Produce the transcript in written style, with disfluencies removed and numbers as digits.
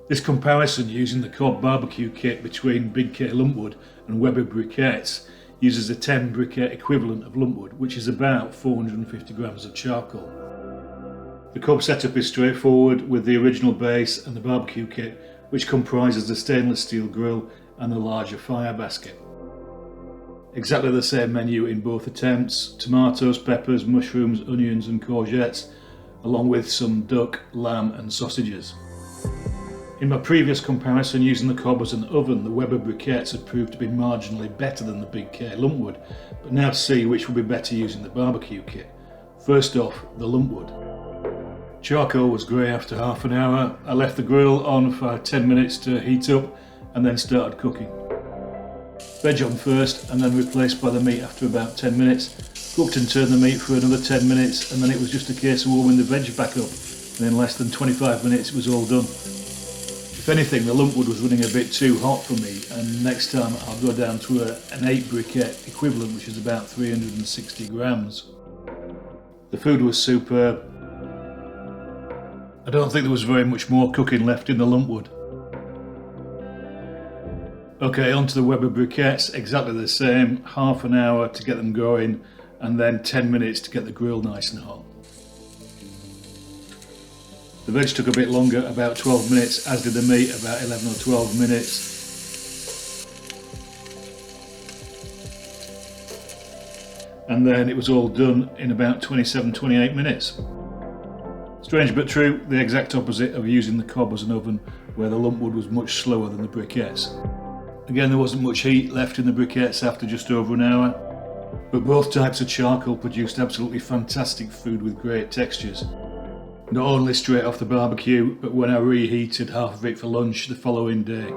This comparison using the Cobb BBQ Kit between Big K lumpwood and Weber Briquettes uses a 10 briquette equivalent of lumpwood, which is about 450 grams of charcoal. The Cobb setup is straightforward, with the original base and the barbecue kit, which comprises the stainless steel grill and the larger fire basket. Exactly the same menu in both attempts: tomatoes, peppers, mushrooms, onions and courgettes, along with some duck, lamb and sausages. In my previous comparison using the Cobb as an oven, the Weber Briquettes had proved to be marginally better than the Big K lumpwood, but now to see which would be better using the barbecue kit. First off, the lumpwood. Charcoal was grey after half an hour. I left the grill on for 10 minutes to heat up and then started cooking. Veg on first and then replaced by the meat after about 10 minutes. Cooked and turned the meat for another 10 minutes, and then it was just a case of warming the veg back up, and in less than 25 minutes it was all done. If anything, the lumpwood was running a bit too hot for me, and next time I'll go down to an 8 briquette equivalent, which is about 360 grams. The food was superb. I don't think there was very much more cooking left in the lumpwood. Okay, onto the Weber Briquettes, exactly the same, half an hour to get them going and then 10 minutes to get the grill nice and hot. The veg took a bit longer, about 12 minutes, as did the meat, about 11 or 12 minutes. And then it was all done in about 27-28 minutes. Strange but true, the exact opposite of using the Cobb as an oven, where the lumpwood was much slower than the briquettes. Again, there wasn't much heat left in the briquettes after just over an hour, but both types of charcoal produced absolutely fantastic food with great textures. Not only straight off the barbecue, but when I reheated half of it for lunch the following day.